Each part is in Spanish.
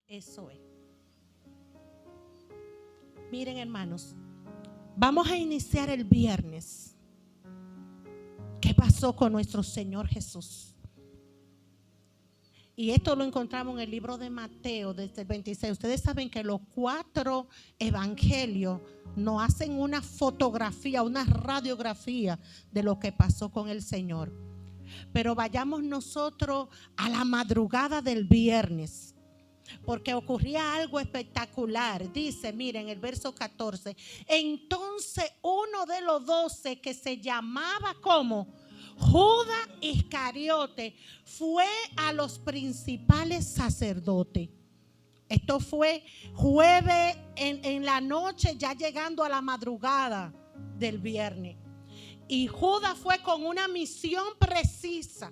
Eso es. Miren, hermanos, vamos a iniciar el viernes. ¿Qué pasó con nuestro Señor Jesús? Y esto lo encontramos en el libro de Mateo desde el 26. Ustedes saben que los 4 evangelios nos hacen una fotografía, una radiografía de lo que pasó con el Señor. Pero vayamos nosotros a la madrugada del viernes, porque ocurría algo espectacular. Dice, miren, el verso 14. Entonces uno de los 12, que se llamaba como Judas Iscariote, fue a los principales sacerdotes. Esto fue jueves en la noche, ya llegando a la madrugada del viernes. Y Judas fue con una misión precisa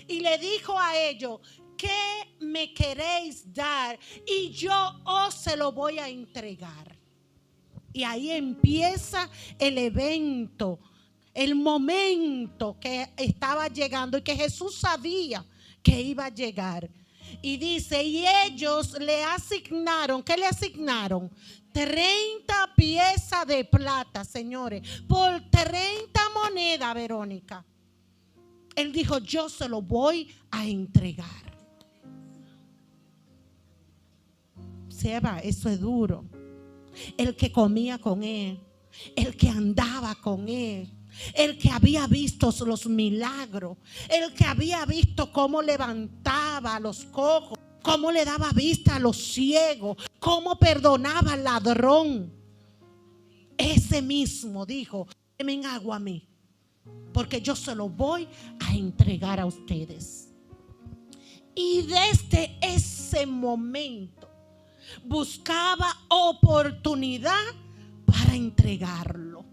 y le dijo a ellos: ¿qué me queréis dar? Y yo os se lo voy a entregar. Y ahí empieza el evento, el momento que estaba llegando y que Jesús sabía que iba a llegar. Y dice, y ellos le asignaron, ¿qué le asignaron? 30 piezas de plata, señores, por 30 monedas, Verónica. Él dijo, yo se lo voy a entregar. Seba, eso es duro. El que comía con él, el que andaba con él, el que había visto los milagros, el que había visto cómo levantaba a los cojos, cómo le daba vista a los ciegos, cómo perdonaba al ladrón. Ese mismo dijo, denme agua a mí, porque yo se lo voy a entregar a ustedes. Y desde ese momento buscaba oportunidad para entregarlo.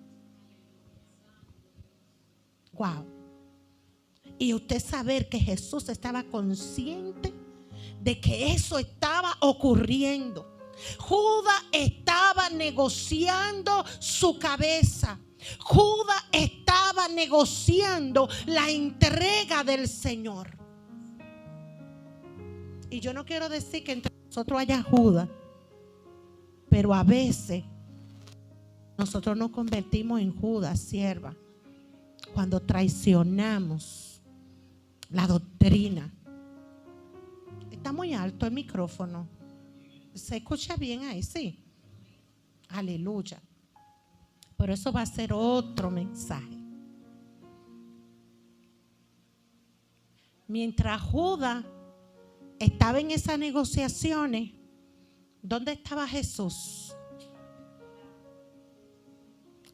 Wow. Y usted saber que Jesús estaba consciente de que eso estaba ocurriendo. Judas estaba negociando su cabeza. Judas estaba negociando la entrega del Señor. Y yo no quiero decir que entre nosotros haya Judas, pero a veces nosotros nos convertimos en Judas, sierva, cuando traicionamos la doctrina. Está muy alto el micrófono. ¿Se escucha bien ahí? Sí. Aleluya. Pero eso va a ser otro mensaje. Mientras Judas estaba en esas negociaciones, ¿dónde estaba Jesús?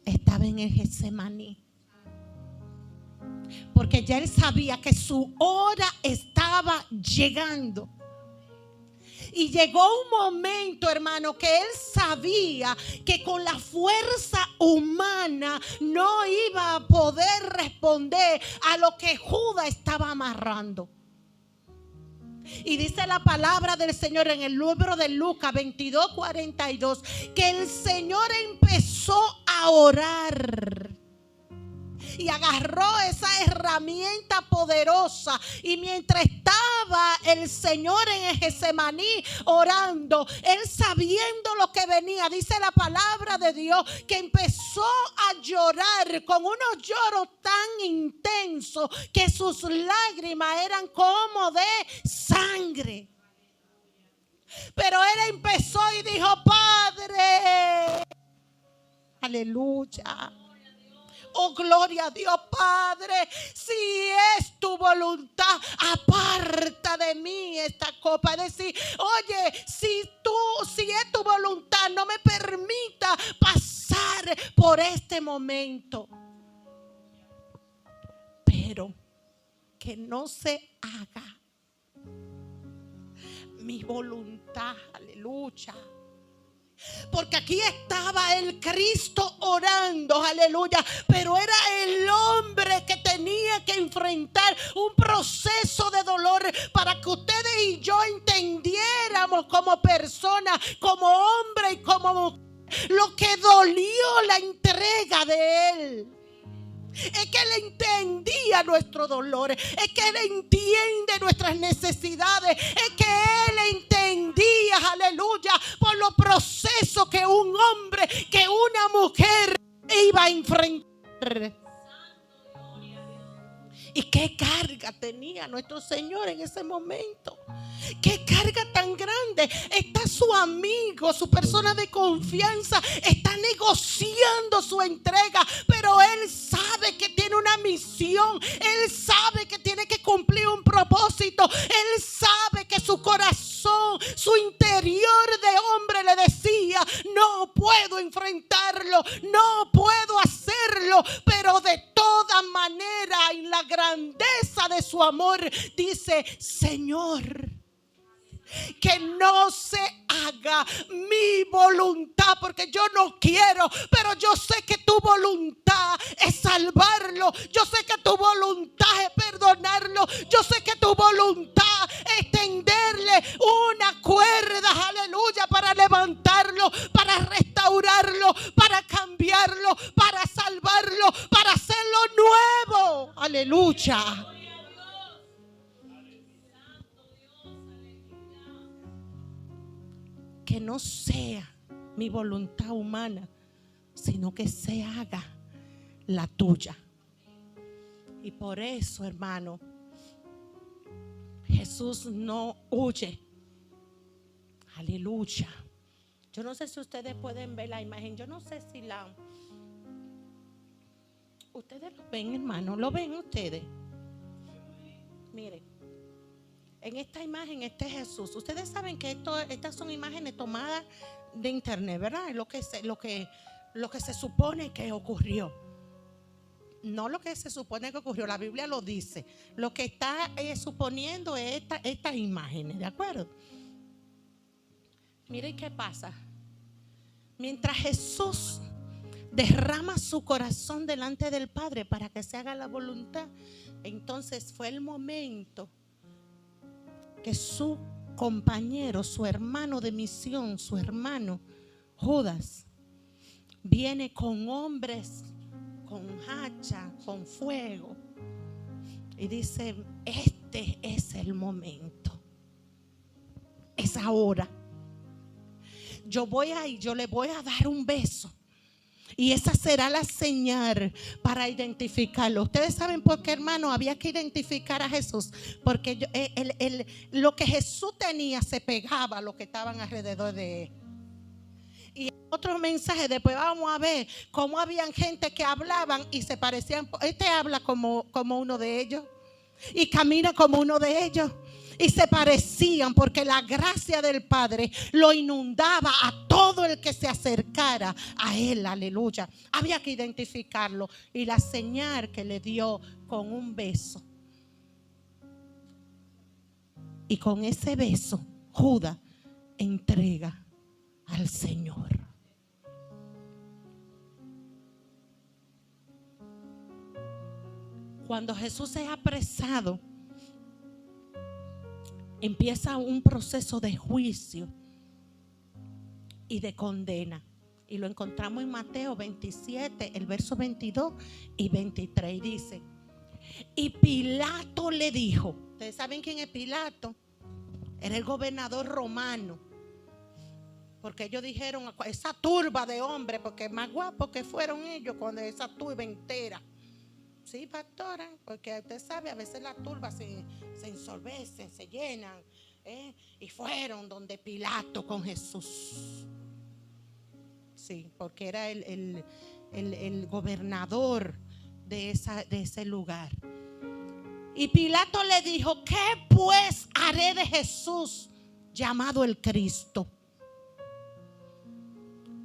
Estaba en el Getsemaní. Porque ya él sabía que su hora estaba llegando. Y llegó un momento, hermano, que él sabía que con la fuerza humana no iba a poder responder a lo que Judas estaba amarrando. Y dice la palabra del Señor en el libro de Lucas 22:42, que el Señor empezó a orar. Y agarró esa herramienta poderosa. Y mientras estaba el Señor en el Getsemaní orando, él sabiendo lo que venía, dice la palabra de Dios, que empezó a llorar con unos lloros tan intensos que sus lágrimas eran como de sangre. Pero él empezó y dijo: Padre, aleluya. Oh, gloria a Dios, Padre, si es tu voluntad, aparta de mí esta copa. Es decir, oye, si es tu voluntad, no me permita pasar por este momento. Pero que no se haga mi voluntad, aleluya. Porque aquí estaba el Cristo orando, aleluya, pero era el hombre que tenía que enfrentar un proceso de dolor para que ustedes y yo entendiéramos como personas, como hombre y como mujer, lo que dolió la entrega de él. Es que Él entendía nuestro dolor, es que Él entiende nuestras necesidades, es que Él entendía entendía, aleluya, por los procesos que un hombre, que una mujer iba a enfrentar. ¿Y qué carga tenía nuestro Señor en ese momento? ¿Qué carga tan grande? Está su amigo, su persona de confianza, está negociando su entrega, pero él sabe que tiene una misión, él sabe que tiene que cumplir un propósito, él sabe que su corazón, su interior de hombre le decía: no puedo enfrentarlo, no puedo hacerlo, pero de toda manera, en la grandeza de su amor, dice: Señor, que no se haga mi voluntad, porque yo no quiero, pero yo sé que tu voluntad es salvarlo, yo sé que tu voluntad es perdonarlo, yo sé que tu voluntad es tenderle una cuerda, aleluya, para levantarlo, para restaurarlo, para cambiarlo, para salvarlo, para hacerlo nuevo, aleluya. Que no sea mi voluntad humana, sino que se haga la tuya. Y por eso, hermano, Jesús no huye. Aleluya. Yo no sé si ustedes pueden ver la imagen. Yo no sé si ustedes lo ven, hermano. ¿Lo ven ustedes? Miren. En esta imagen, este es Jesús. Ustedes saben que estas son imágenes tomadas de internet, ¿verdad? Es lo que se supone que ocurrió. No lo que se supone que ocurrió, la Biblia lo dice. Lo que está suponiendo es estas imágenes, ¿de acuerdo? Miren qué pasa. Mientras Jesús derrama su corazón delante del Padre para que se haga la voluntad, entonces fue el momento que su compañero, su hermano de misión, su hermano Judas, viene con hombres, con hacha, con fuego, y dice: este es el momento, es ahora. Yo le voy a dar un beso. Y esa será la señal para identificarlo. Ustedes saben por qué, hermano, había que identificar a Jesús. Porque lo que Jesús tenía se pegaba a los que estaban alrededor de él. Y otro mensaje, después vamos a ver cómo habían gente que hablaban y se parecían. Este habla como uno de ellos y camina como uno de ellos. Y se parecían porque la gracia del Padre lo inundaba a todo el que se acercara a él, aleluya. Había que identificarlo. Y la señal que le dio con un beso. Y con ese beso, Judas entrega al Señor. Cuando Jesús es apresado, empieza un proceso de juicio y de condena. Y lo encontramos en Mateo 27, el verso 22 y 23. Y dice: y Pilato le dijo. Ustedes saben quién es Pilato. Era el gobernador romano. Porque ellos dijeron: esa turba de hombres, porque más guapos que fueron ellos con esa turba entera. Sí, pastora, porque usted sabe, a veces las turbas se ensorbecen, se llenan, y fueron donde Pilato con Jesús. Sí, porque era el gobernador de ese lugar. Y Pilato le dijo: ¿qué pues haré de Jesús llamado el Cristo?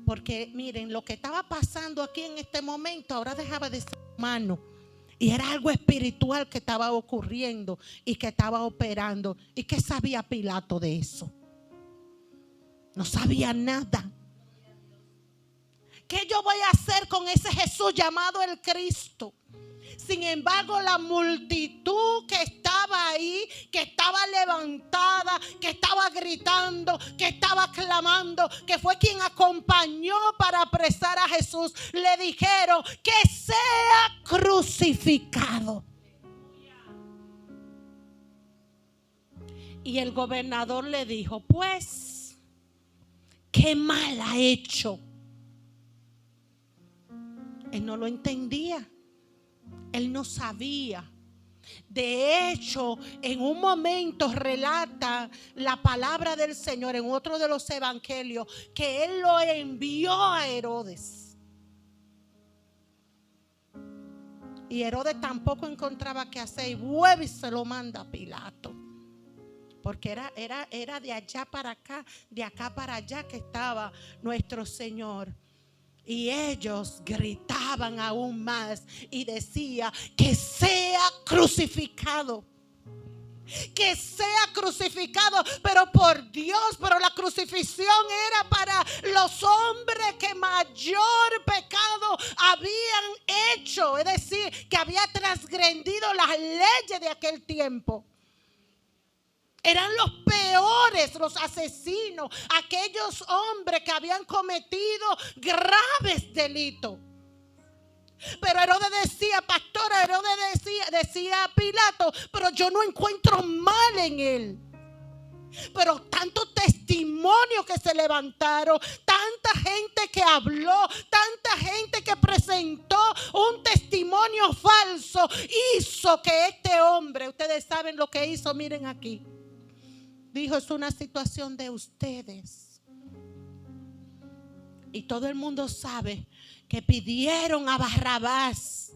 Porque miren, lo que estaba pasando aquí en este momento ahora dejaba de ser humano. Y era algo espiritual que estaba ocurriendo y que estaba operando. ¿Y qué sabía Pilato de eso? No sabía nada. ¿Qué yo voy a hacer con ese Jesús llamado el Cristo? Sin embargo, la multitud que estaba ahí, que estaba levantada, que estaba gritando, que estaba clamando, que fue quien acompañó para apresar a Jesús, le dijeron: que sea crucificado. Y el gobernador le dijo: pues, ¿qué mal ha hecho? Él no lo entendía. Él no sabía. De hecho, en un momento relata la palabra del Señor en otro de los evangelios que él lo envió a Herodes. Y Herodes tampoco encontraba qué hacer y vuelve y se lo manda a Pilato. Porque era de allá para acá, de acá para allá que estaba nuestro Señor. Y ellos gritaban aún más y decía: que sea crucificado. Que sea crucificado. Pero por Dios, pero la crucifixión era para los hombres que mayor pecado habían hecho. Es decir, que había transgredido las leyes de aquel tiempo. Eran los peores, los asesinos, aquellos hombres que habían cometido graves delitos. Pero Herodes decía, pastora, Herodes decía a Pilato: pero yo no encuentro mal en él. Pero tantos testimonios que se levantaron, tanta gente que habló, tanta gente que presentó un testimonio falso, hizo que este hombre, ustedes saben lo que hizo, miren aquí. Dijo: es una situación de ustedes. Y todo el mundo sabe que pidieron a Barrabás.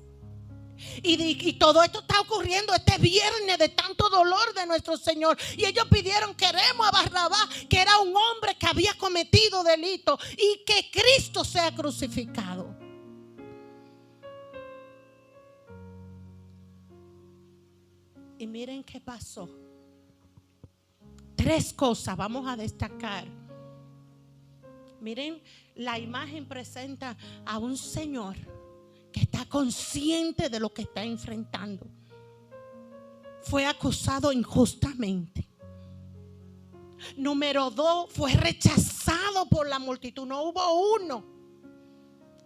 Y todo esto está ocurriendo este viernes de tanto dolor de nuestro Señor. Y ellos pidieron: queremos a Barrabás, que era un hombre que había cometido delito, y que Cristo sea crucificado. Y miren qué pasó. 3 cosas vamos a destacar. Miren, la imagen presenta a un Señor que está consciente de lo que está enfrentando. Fue acusado injustamente. Número 2, fue rechazado por la multitud. No hubo uno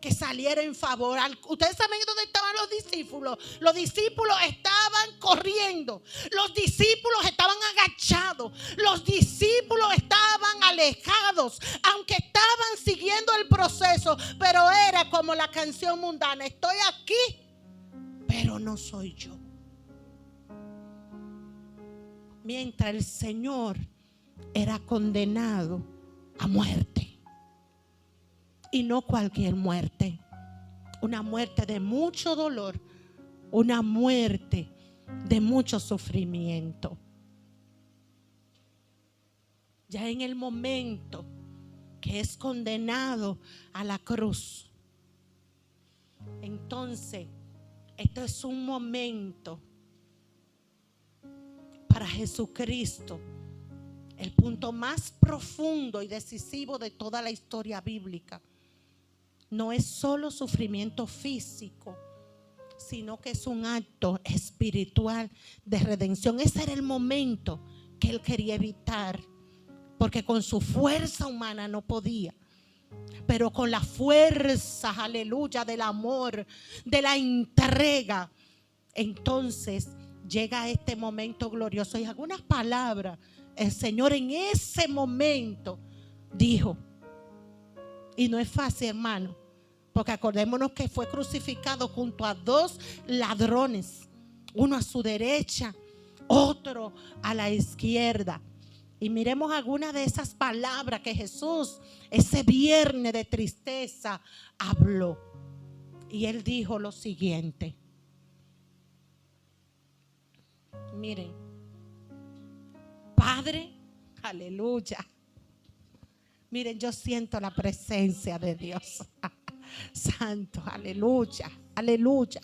que saliera en favor. Ustedes saben dónde estaban los discípulos. Los discípulos estaban corriendo. Los discípulos estaban agachados. Los discípulos estaban alejados, aunque estaban siguiendo el proceso. Pero era como la canción mundana: estoy aquí, pero no soy yo. Mientras el Señor era condenado a muerte. Y no cualquier muerte. Una muerte de mucho dolor. Una muerte de mucho sufrimiento. Ya en el momento que es condenado a la cruz, entonces esto es un momento para Jesucristo, el punto más profundo y decisivo de toda la historia bíblica. No es solo sufrimiento físico, sino que es un acto espiritual de redención. Ese era el momento que él quería evitar, porque con su fuerza humana no podía. Pero con la fuerza, aleluya, del amor, de la entrega, entonces llega este momento glorioso. Y algunas palabras el Señor en ese momento dijo. Y no es fácil, hermano, porque acordémonos que fue crucificado junto a 2 ladrones, uno a su derecha, otro a la izquierda. Y miremos algunas de esas palabras que Jesús ese viernes de tristeza habló. Y él dijo lo siguiente. Miren: Padre, aleluya. Miren, yo siento la presencia de Dios. Santo, aleluya, aleluya.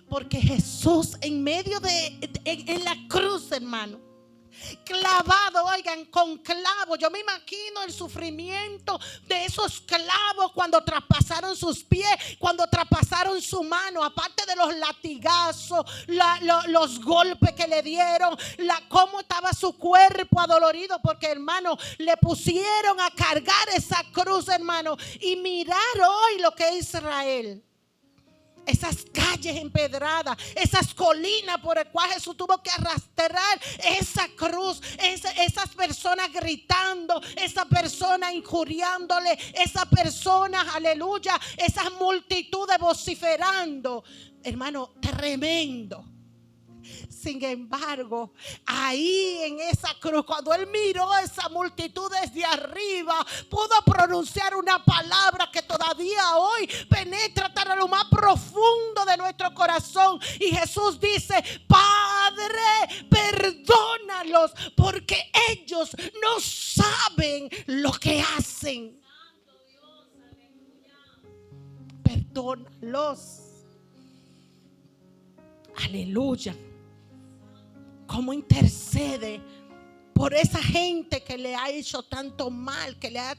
Porque Jesús en medio en la cruz, hermano, clavado, oigan, con clavos. Yo me imagino el sufrimiento de esos clavos cuando traspasaron sus pies, cuando traspasaron su mano, aparte de los latigazos, los golpes que le dieron, cómo estaba su cuerpo adolorido, porque, hermano, le pusieron a cargar esa cruz, hermano. Y mirar hoy lo que es Israel. esas calles empedradas, esas colinas por el cual Jesús tuvo que arrastrar esa cruz, esas personas gritando, esa persona injuriándole, esa persona, aleluya, esas multitudes vociferando. Hermano, tremendo. Sin embargo, ahí en esa cruz, cuando él miró a esa multitud desde arriba, pudo pronunciar una palabra que todavía hoy penetra hasta lo más profundo de nuestro corazón. Y Jesús dice: Padre, perdónalos, porque ellos no saben lo que hacen. Perdónalos. Aleluya. Cómo intercede por esa gente que le ha hecho tanto mal, que le ha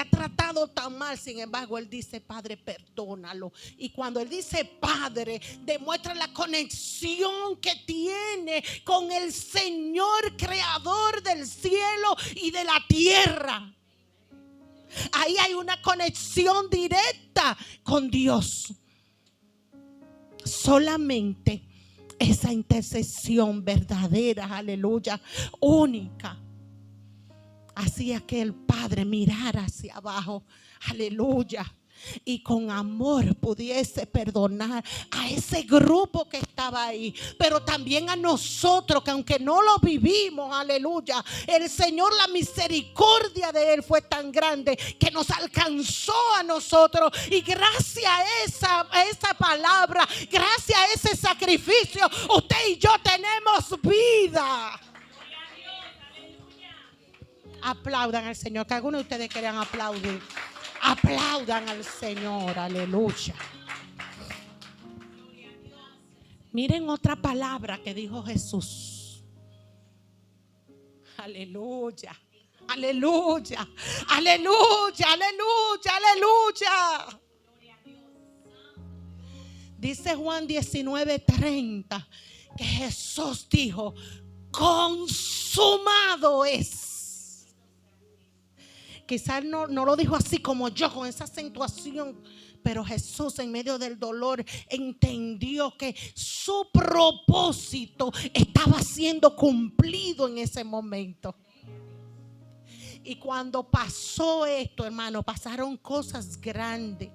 tratado tan mal. Sin embargo, él dice: Padre, perdónalo. Y cuando él dice Padre, demuestra la conexión que tiene con el Señor creador del cielo y de la tierra. Ahí hay una conexión directa con Dios. Solamente esa intercesión verdadera, aleluya, única, hacía que el Padre mirara hacia abajo, aleluya, y con amor pudiese perdonar a ese grupo que estaba ahí, pero también a nosotros, que aunque no lo vivimos, aleluya, el Señor, la misericordia de Él fue tan grande que nos alcanzó a nosotros, y gracias a esa palabra, gracias a ese sacrificio, usted y yo tenemos vida. Aplaudan al Señor, que algunos de ustedes quieran aplaudir. Aplaudan al Señor, aleluya. Miren otra palabra que dijo Jesús. Aleluya, aleluya, aleluya, aleluya, aleluya. Dice Juan 19:30 que Jesús dijo: consumado es. Quizás no lo dijo así como yo, con esa acentuación, pero Jesús, en medio del dolor, entendió que su propósito estaba siendo cumplido en ese momento. Y cuando pasó esto, hermano, pasaron cosas grandes,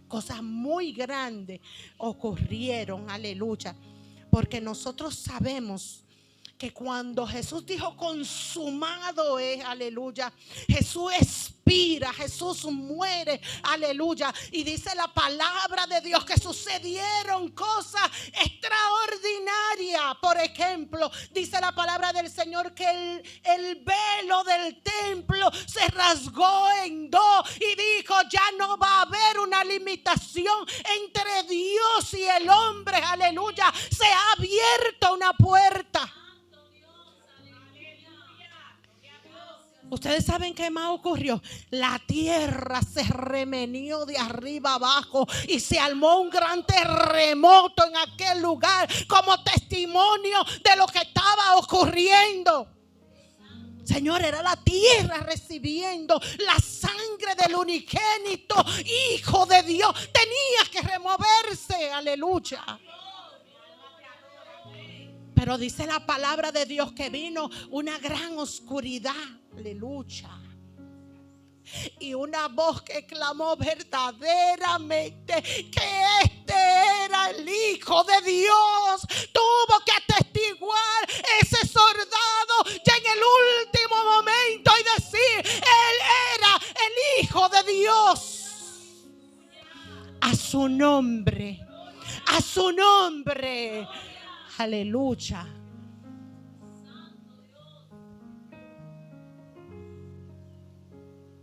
cosas muy grandes ocurrieron, aleluya, porque nosotros sabemos que cuando Jesús dijo consumado es, aleluya, Jesús expira, Jesús muere, aleluya. Y dice la palabra de Dios que sucedieron cosas extraordinarias. Por ejemplo, dice la palabra del Señor que el velo del templo se rasgó en dos y dijo: ya no va a haber una limitación entre Dios y el hombre, aleluya. Se ha abierto una puerta. Ustedes saben qué más ocurrió. La tierra se remenió de arriba abajo y se armó un gran terremoto en aquel lugar como testimonio de lo que estaba ocurriendo. Señor, era la tierra recibiendo la sangre del unigénito Hijo de Dios. Tenía que removerse, aleluya. Pero dice la palabra de Dios que vino una gran oscuridad, aleluya, y una voz que clamó verdaderamente que este era el Hijo de Dios. Tuvo que atestiguar ese soldado ya en el último momento y decir: Él era el Hijo de Dios. A su nombre, a su nombre. Aleluya.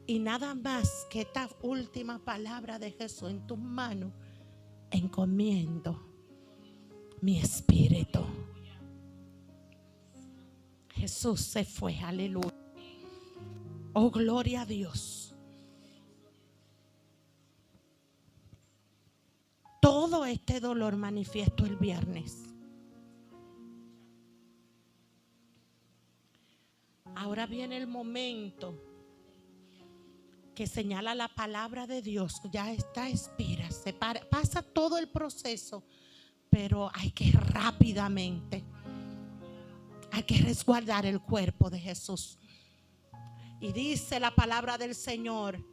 Y nada más que esta última palabra de Jesús: en tus manos encomiendo mi espíritu. Jesús se fue, aleluya. Oh, gloria a Dios. Todo este dolor manifiesto el viernes. Ahora viene el momento que señala la palabra de Dios, ya está, expira, pasa todo el proceso, pero hay que rápidamente, hay que resguardar el cuerpo de Jesús. Y dice la palabra del Señor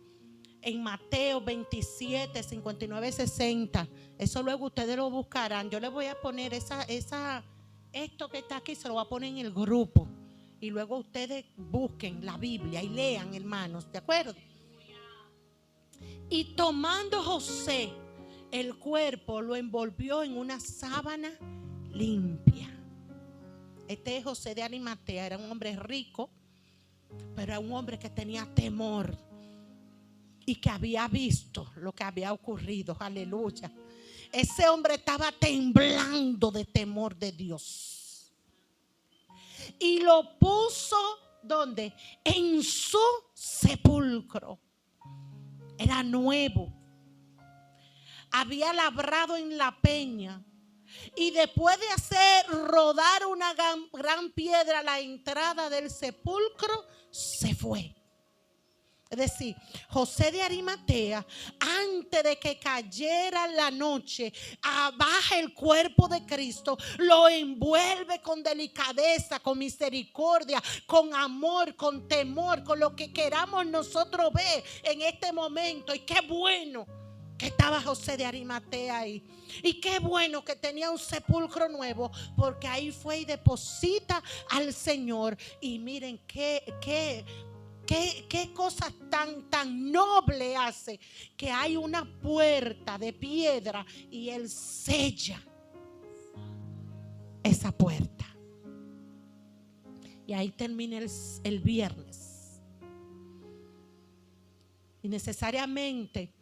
en Mateo 27, 59, 60. Eso luego ustedes lo buscarán. Yo les voy a poner esto que está aquí, se lo voy a poner en el grupo. Y luego ustedes busquen la Biblia y lean, hermanos, ¿de acuerdo? Y tomando José el cuerpo, lo envolvió en una sábana limpia. Este es José de Arimatea, era un hombre rico, pero era un hombre que tenía temor y que había visto lo que había ocurrido. Aleluya. Ese hombre estaba temblando de temor de Dios. Y lo puso, ¿dónde? En su sepulcro. Era nuevo. Había labrado en la peña. Y después de hacer rodar una gran piedra a la entrada del sepulcro, se fue. Es decir, José de Arimatea, antes de que cayera la noche, baja el cuerpo de Cristo, lo envuelve con delicadeza, con misericordia, con amor, con temor, con lo que queramos nosotros ver en este momento. Y qué bueno que estaba José de Arimatea ahí. Y qué bueno que tenía un sepulcro nuevo, porque ahí fue y deposita al Señor. Y miren qué cosa tan noble hace, que hay una puerta de piedra y él sella esa puerta. Y ahí termina el viernes. Y necesariamente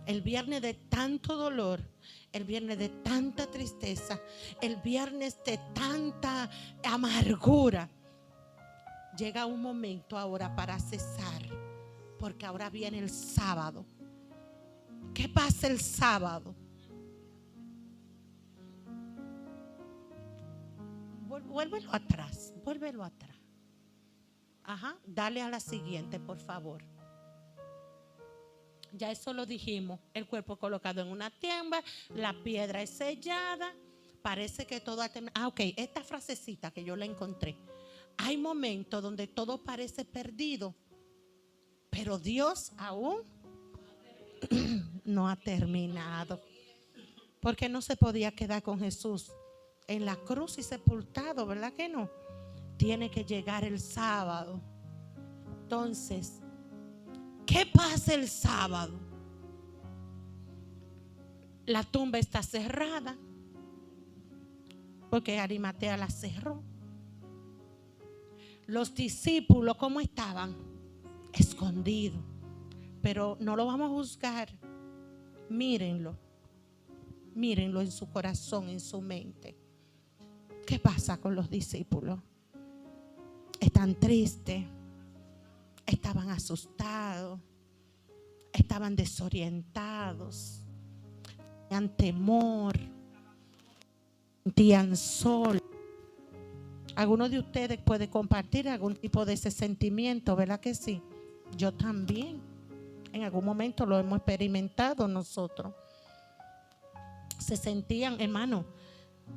el viernes de tanto dolor, el viernes de tanta tristeza, el viernes de tanta amargura, llega un momento ahora para cesar, porque ahora viene el sábado. ¿Qué pasa el sábado? Vuélvelo atrás. Ajá, dale a la siguiente, por favor. Ya eso lo dijimos. El cuerpo colocado en una tienda, la piedra es sellada. Parece que todo ha terminado. Ok, esta frasecita que yo la encontré. Hay momentos donde todo parece perdido, pero Dios aún no ha terminado. Porque no se podía quedar con Jesús en la cruz y sepultado, ¿verdad que no? Tiene que llegar el sábado. Entonces, ¿qué pasa el sábado? La tumba está cerrada, porque Arimatea la cerró. Los discípulos, ¿cómo estaban? Escondidos. Pero no lo vamos a juzgar. Mírenlo en su corazón, en su mente. ¿Qué pasa con los discípulos? Están tristes, estaban asustados, estaban desorientados, tenían temor, sentían solos. Algunos de ustedes pueden compartir algún tipo de ese sentimiento, ¿verdad que sí? Yo también. En algún momento lo hemos experimentado nosotros. Se sentían, hermano,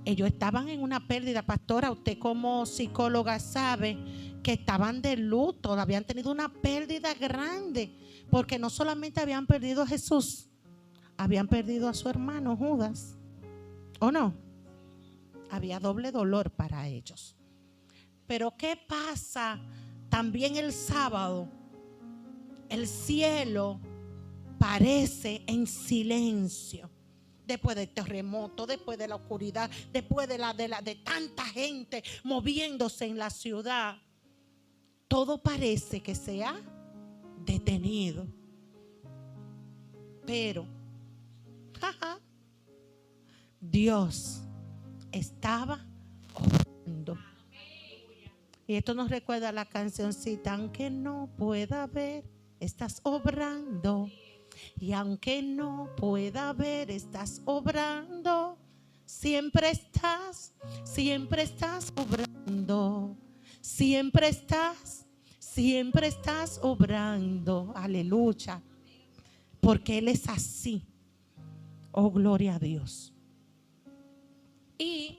ellos estaban en una pérdida. Pastora, usted como psicóloga sabe que estaban de luto, habían tenido una pérdida grande, porque no solamente habían perdido a Jesús, habían perdido a su hermano Judas, ¿o no? Había doble dolor para ellos. Pero ¿qué pasa también el sábado? El cielo parece en silencio. Después del terremoto, después de la oscuridad, después de tanta gente moviéndose en la ciudad, todo parece que se ha detenido. Pero Dios estaba obrando. Y esto nos recuerda la cancioncita: aunque no pueda ver, estás obrando. Y aunque no pueda ver, estás obrando. Siempre estás obrando. Siempre estás Siempre estás obrando, aleluya, porque Él es así. Oh, gloria a Dios. Y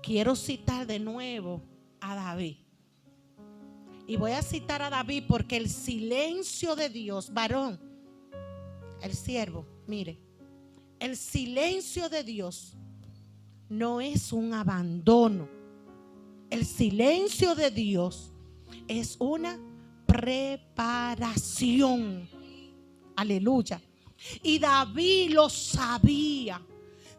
quiero citar de nuevo a David. Y voy a citar a David porque el silencio de Dios, varón, el siervo, mire, el silencio de Dios no es un abandono. El silencio de Dios es una preparación. Aleluya. Y David lo sabía.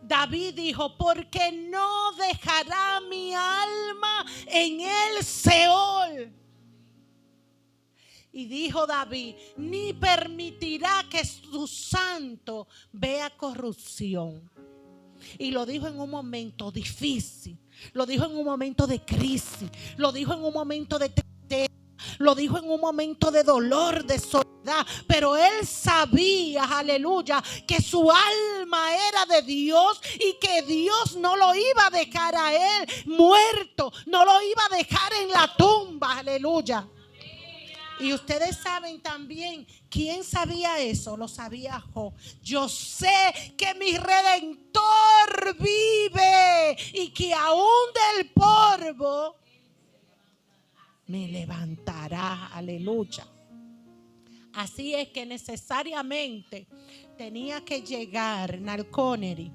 David dijo: porque no dejará mi alma en el Seol. Y dijo David: ni permitirá que su santo vea corrupción. Y lo dijo en un momento difícil, lo dijo en un momento de crisis, lo dijo en un momento de tristeza, lo dijo en un momento de dolor, de soledad. Pero él sabía, aleluya, que su alma era de Dios y que Dios no lo iba a dejar a él muerto, no lo iba a dejar en la tumba, aleluya. Y ustedes saben también, ¿quién sabía eso? Lo sabía Job. Yo sé que mi Redentor vive y que aún del polvo me levantará. Aleluya. Así es que necesariamente tenía que llegar Narconeri,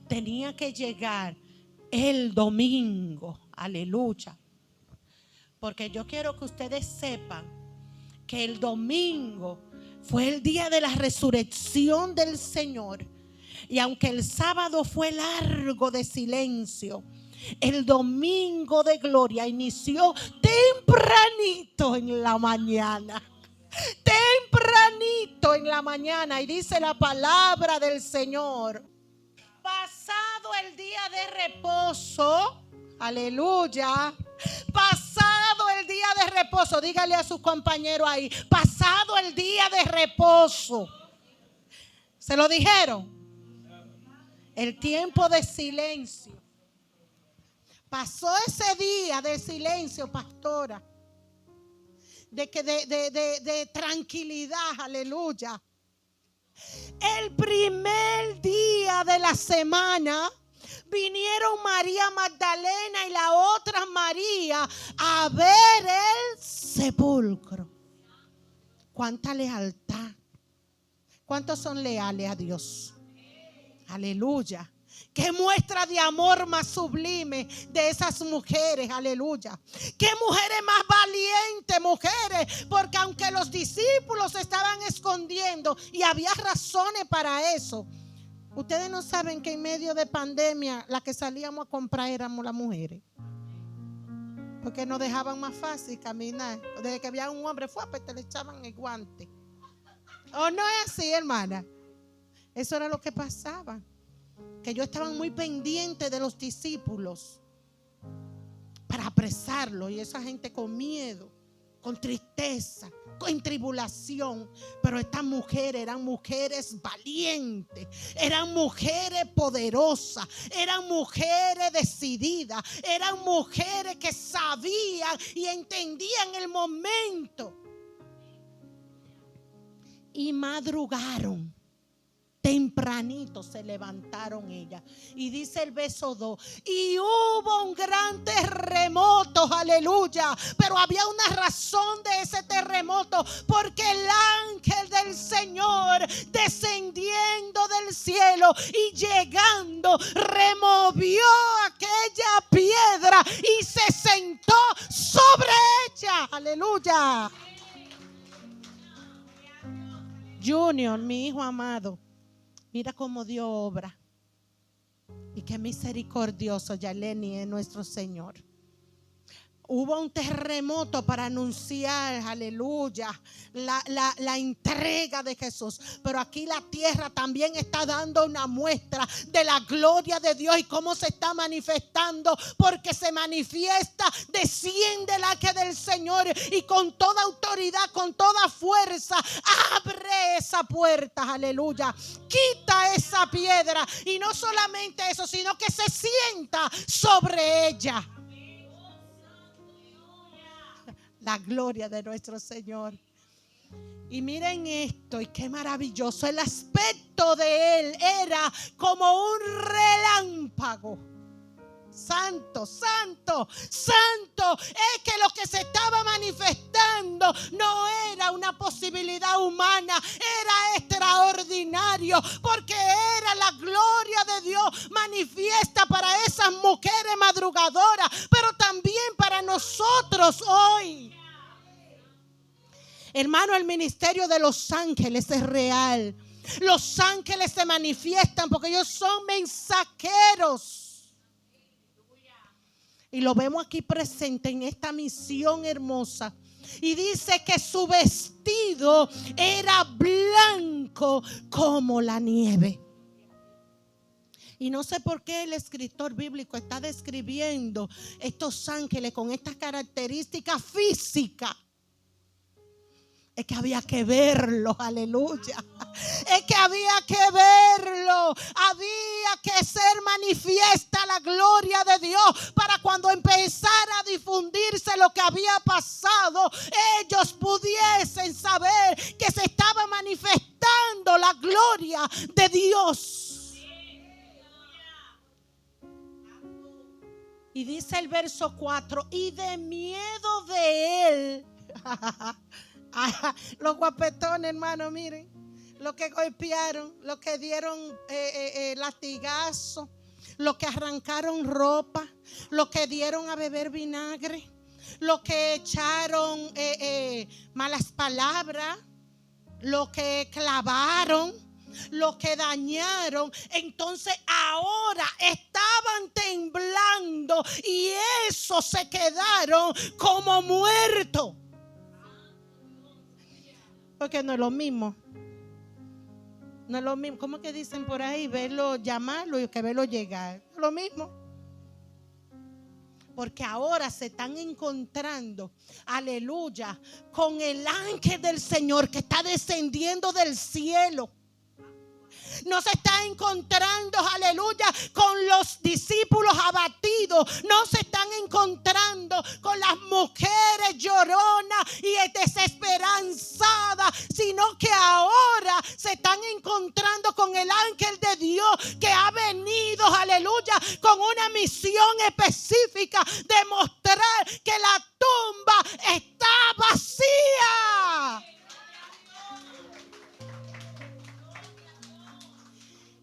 tenía que llegar el domingo. Aleluya. Porque yo quiero que ustedes sepan que el domingo fue el día de la resurrección del Señor. Y aunque el sábado fue largo de silencio, el domingo de gloria inició tempranito en la mañana. Tempranito en la mañana. Y dice la palabra del Señor: pasado el día de reposo, aleluya, pasado el día de reposo, dígale a su compañero ahí: pasado el día de reposo. ¿Se lo dijeron? El tiempo de silencio. Pasó ese día de silencio, pastora, de tranquilidad, aleluya. El primer día de la semana vinieron María Magdalena y la otra María a ver el sepulcro. ¿Cuánta lealtad? ¿Cuántos son leales a Dios? Aleluya. Qué muestra de amor más sublime de esas mujeres, aleluya. Qué mujeres más valientes, mujeres, porque aunque los discípulos se estaban escondiendo y había razones para eso, ustedes no saben que en medio de pandemia las que salíamos a comprar éramos las mujeres, porque nos dejaban más fácil caminar. Desde que había un hombre pues te le echaban el guante. ¿O no es así, hermana? Eso era lo que pasaba, que ellos estaban muy pendientes de los discípulos para apresarlos, y esa gente con miedo, con tristeza, con tribulación. Pero estas mujeres eran mujeres valientes, eran mujeres poderosas, eran mujeres decididas, eran mujeres que sabían y entendían el momento. Y madrugaron. Tempranito se levantaron ellas. Y dice el verso 2: y hubo un gran terremoto, aleluya. Pero había una razón de ese terremoto, porque el ángel del Señor, descendiendo del cielo y llegando, removió aquella piedra y se sentó sobre ella. Aleluya. Junior, mi hijo amado, mira cómo Dios obra. Y qué misericordioso Yaleni es nuestro Señor. Hubo un terremoto para anunciar, aleluya, la entrega de Jesús. Pero aquí la tierra también está dando una muestra de la gloria de Dios y cómo se está manifestando. Porque se manifiesta, desciende el ángel del Señor y con toda autoridad, con toda fuerza, abre esa puerta, aleluya. Quita esa piedra, y no solamente eso, sino que se sienta sobre ella. la gloria de nuestro Señor. Y miren esto, y qué maravilloso. El aspecto de él era como un relámpago. Santo, santo, santo. Es que lo que se estaba manifestando no era una posibilidad humana, era extraordinario, porque era la gloria de Dios manifiesta para esas mujeres madrugadoras, pero también para nosotros hoy. Hermano, el ministerio de los ángeles es real. Los ángeles se manifiestan porque ellos son mensajeros. Y lo vemos aquí presente en esta misión hermosa. Y dice que su vestido era blanco como la nieve. Y no sé por qué el escritor bíblico está describiendo estos ángeles con estas características físicas. Es que había que verlo, aleluya. Es que había que verlo. Había que ser manifiesta la gloria de Dios para cuando empezara a difundirse lo que había pasado, ellos pudiesen saber que se estaba manifestando la gloria de Dios. Y dice el verso 4, y de miedo de él. Los guapetones, hermano, miren, los que golpearon, los que dieron latigazos, los que arrancaron ropa, los que dieron a beber vinagre, los que echaron malas palabras, los que clavaron, los que dañaron. Entonces ahora estaban temblando y esos se quedaron como muertos. Porque no es lo mismo. No es lo mismo. ¿Cómo que dicen por ahí? Verlo, llamarlo y que verlo llegar. No es lo mismo. Porque ahora se están encontrando, aleluya, con el ángel del Señor que está descendiendo del cielo. No se está encontrando, aleluya, con los discípulos abatidos. No se están encontrando con las mujeres lloronas y desesperanzadas, sino que ahora se están encontrando con el ángel de Dios que ha venido, aleluya, con una misión específica de mostrar que la tumba está vacía.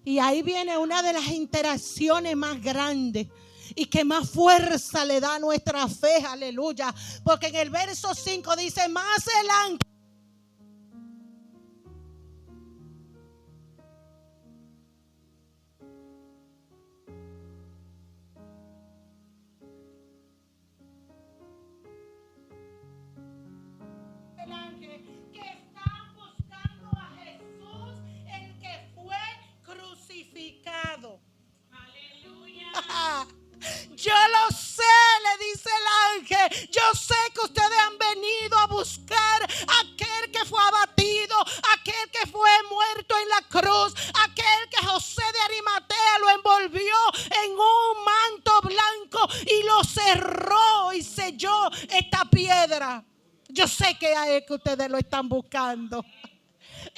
Y ahí viene una de las interacciones más grandes y que más fuerza le da a nuestra fe, aleluya. Porque en el verso 5 dice, más el ángel que está buscando a Jesús, el que fue crucificado. Aleluya. Yo lo sé, le dice el ángel. Yo sé que ustedes han venido a buscar a aquel que fue abatido, aquel que fue muerto en la cruz, aquel que José de Arimatea lo envolvió en un manto blanco y lo cerró y selló esta piedra. Yo sé que es que ustedes lo están buscando.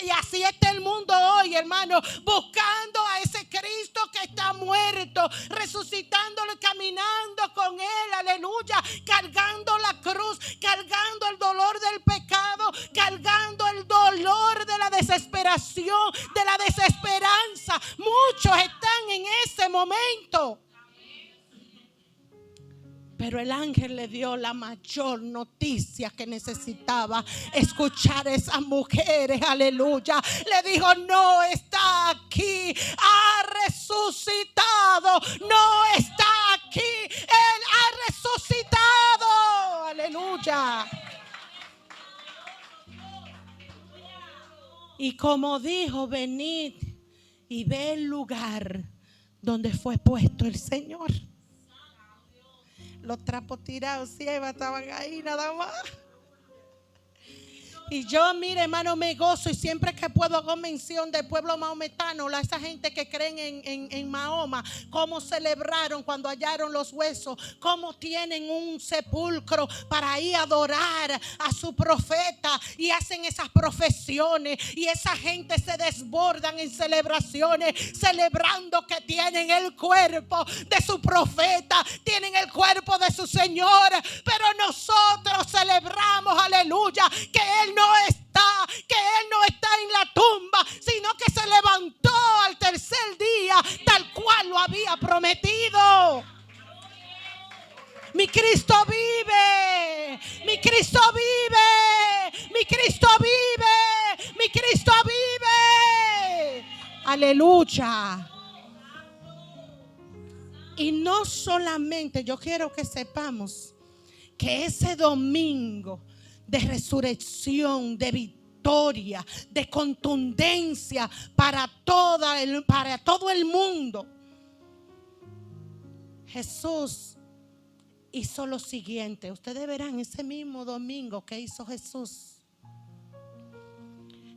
Y así está el mundo hoy, hermano, buscando a ese Cristo que está muerto, resucitándolo y caminando con él, aleluya, cargando la cruz, cargando el dolor del pecado, cargando el dolor de la desesperación, de la desesperanza. Muchos están en ese momento. Pero el ángel le dio la mayor noticia que necesitaba escuchar a esas mujeres, aleluya. Le dijo, no está aquí, ha resucitado, no está aquí, él ha resucitado, aleluya. Y como dijo, venid y ve el lugar donde fue puesto el Señor. Los trapos tirados, siervas, estaban ahí nada más. Y yo, mire, hermano, me gozo y siempre que puedo hago mención del pueblo maometano, esa gente que creen en Mahoma, cómo celebraron cuando hallaron los huesos, cómo tienen un sepulcro para ir a adorar a su profeta y hacen esas profesiones y esa gente se desbordan en celebraciones, celebrando que tienen el cuerpo de su profeta, tienen el cuerpo de su Señor, pero nosotros celebramos, aleluya, que Él no está en la tumba, sino que se levantó al tercer día, tal cual lo había prometido. Mi Cristo vive, mi Cristo vive, mi Cristo vive, mi Cristo vive. Aleluya. Y no solamente, yo quiero que sepamos que ese domingo de resurrección, de victoria, de contundencia para todo el mundo, Jesús hizo lo siguiente. Ustedes verán ese mismo domingo que hizo Jesús.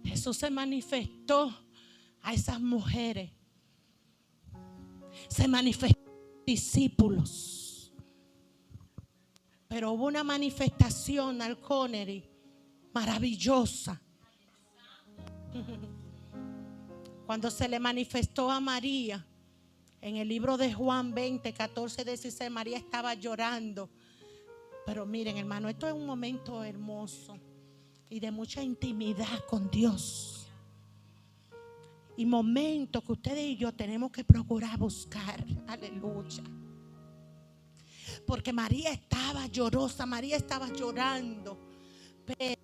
Jesús se manifestó a esas mujeres, se manifestó a los discípulos. Pero hubo una manifestación al Connery maravillosa. Cuando se le manifestó a María, en el libro de Juan 20, 14, 16, María estaba llorando. Pero miren, hermano, esto es un momento hermoso y de mucha intimidad con Dios. Y momentos que ustedes y yo tenemos que procurar buscar. Aleluya. Porque María estaba llorosa, María estaba llorando. Pero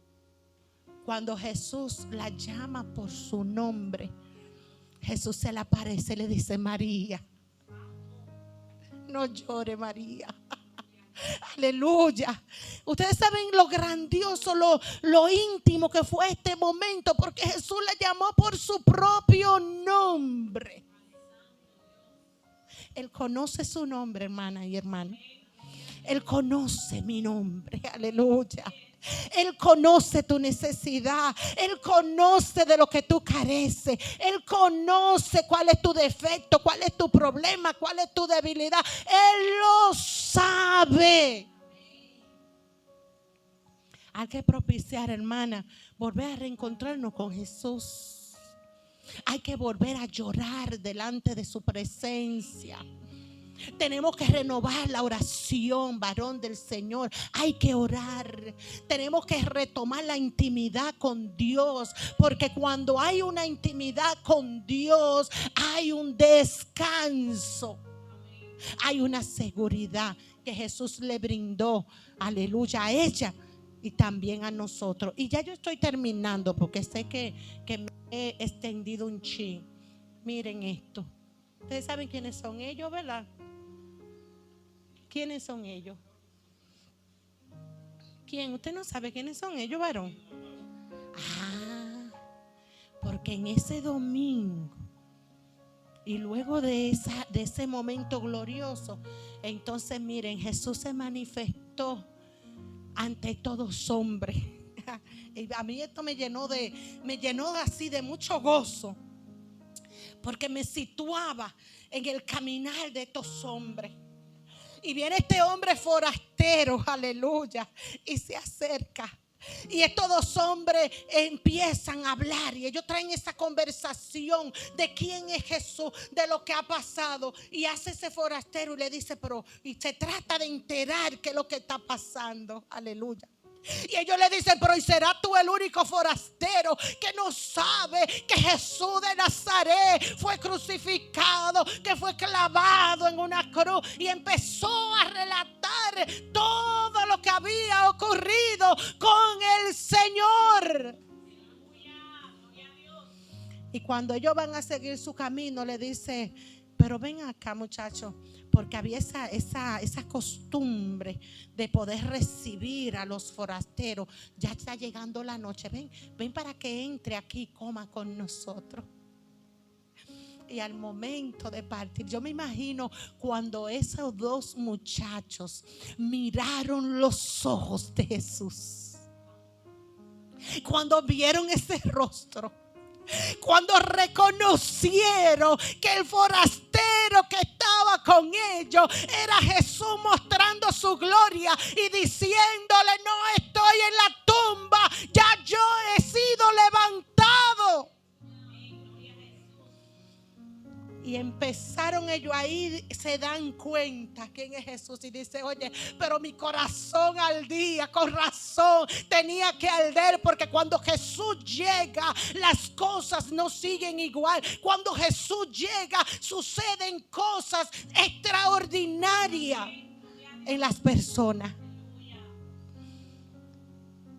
cuando Jesús la llama por su nombre, Jesús se le aparece y le dice: María, no llore, María. Aleluya. Ustedes saben lo grandioso, lo íntimo que fue este momento, porque Jesús la llamó por su propio nombre. Él conoce su nombre, hermana y hermano. Él conoce mi nombre, aleluya. Él conoce tu necesidad. Él conoce de lo que tú careces. Él conoce cuál es tu defecto, cuál es tu problema, cuál es tu debilidad. Él lo sabe. Hay que propiciar, hermana, volver a reencontrarnos con Jesús. Hay que volver a llorar delante de su presencia. Tenemos que renovar la oración, varón del Señor. Hay que orar. Tenemos que retomar la intimidad con Dios, porque cuando hay una intimidad con Dios, hay un descanso. Hay una seguridad que Jesús le brindó, aleluya, a ella y también a nosotros. Y ya yo estoy terminando, porque sé que me he extendido un chin. Miren esto. Ustedes saben quiénes son ellos, ¿verdad? ¿Quiénes son ellos? ¿Quién? Usted no sabe quiénes son ellos, varón. Porque en ese domingo y luego de ese momento glorioso, entonces miren, Jesús se manifestó ante todos hombres. Y a mí esto me llenó así de mucho gozo, porque me situaba en el caminar de estos hombres. Y viene este hombre forastero, aleluya, y se acerca. Y estos dos hombres empiezan a hablar y ellos traen esa conversación de quién es Jesús, de lo que ha pasado. Y hace ese forastero y le dice, y se trata de enterar qué es lo que está pasando, aleluya. Y ellos le dicen, pero ¿y será tú el único forastero que no sabe que Jesús de Nazaret fue crucificado, que fue clavado en una cruz? Y empezó a relatar todo lo que había ocurrido con el Señor. Y cuando ellos van a seguir su camino, le dice, pero ven acá, muchachos, porque había esa costumbre de poder recibir a los forasteros. Ya está llegando la noche, ven para que entre aquí y coma con nosotros. Y al momento de partir, yo me imagino cuando esos dos muchachos miraron los ojos de Jesús Cuando vieron ese rostro, cuando reconocieron que el forastero que estaba con ellos era Jesús, mostrando su gloria y diciéndole: no estoy en la tumba, ya yo he sido levantado. Y empezaron ellos ahí, se dan cuenta quién es Jesús y dice: oye, pero mi corazón ardía, con razón tenía que arder, porque cuando Jesús llega las cosas no siguen igual. Cuando Jesús llega suceden cosas extraordinarias en las personas.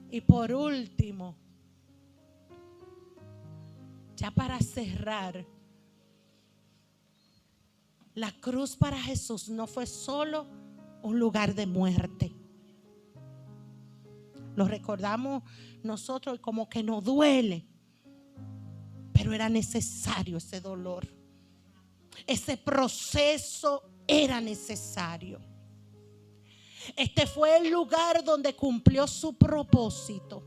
Y por último, ya para cerrar, la cruz para Jesús no fue solo un lugar de muerte. Lo recordamos nosotros y como que nos duele, pero era necesario ese dolor. Ese proceso era necesario. Este fue el lugar donde cumplió su propósito.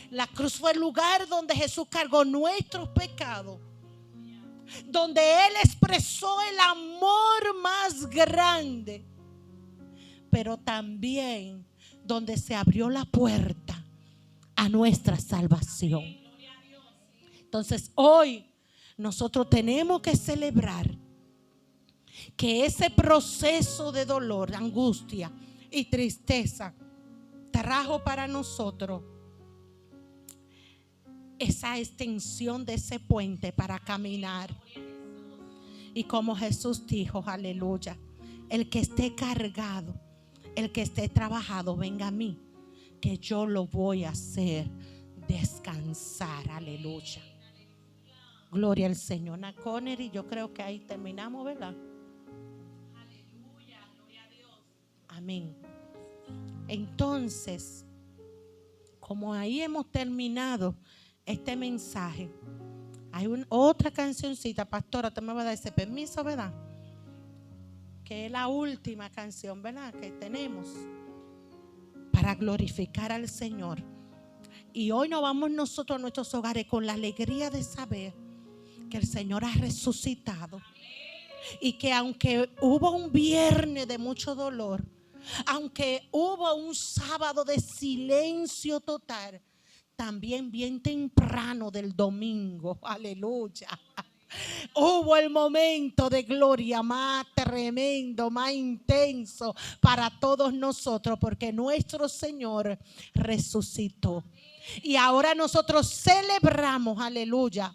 La cruz fue el lugar donde Jesús cargó nuestros pecados, donde Él expresó el amor más grande, pero también donde se abrió la puerta a nuestra salvación. Entonces hoy nosotros tenemos que celebrar que ese proceso de dolor, angustia y tristeza trajo para nosotros esa extensión de ese puente para caminar. Y como Jesús dijo, aleluya, el que esté cargado, el que esté trabajado, venga a mí, que yo lo voy a hacer descansar. Aleluya. Gloria al Señor. Naconer, y yo creo que ahí terminamos, ¿verdad? Aleluya, gloria a Dios. Amén. Entonces, como ahí hemos terminado este mensaje, hay otra cancioncita, pastora, usted me va a dar ese permiso, ¿verdad? Que es la última canción, ¿verdad? Que tenemos para glorificar al Señor. Y hoy nos vamos nosotros a nuestros hogares con la alegría de saber que el Señor ha resucitado. Y que aunque hubo un viernes de mucho dolor, aunque hubo un sábado de silencio total, también bien temprano del domingo, aleluya, hubo el momento de gloria más tremendo, más intenso para todos nosotros, porque nuestro Señor resucitó. Y ahora nosotros celebramos, aleluya,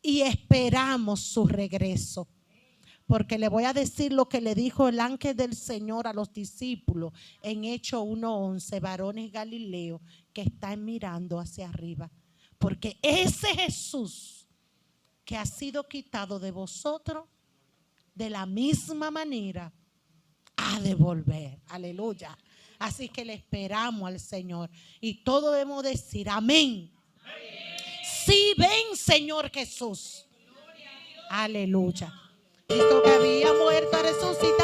y esperamos su regreso. Porque le voy a decir lo que le dijo el ángel del Señor a los discípulos en Hechos 1:11, varones Galileos que están mirando hacia arriba. Porque ese Jesús que ha sido quitado de vosotros, de la misma manera ha de volver. Aleluya. Así que le esperamos al Señor. Y todos debemos decir amén. Sí, ven, Señor Jesús. Aleluya. Cristo que había muerto resucitó.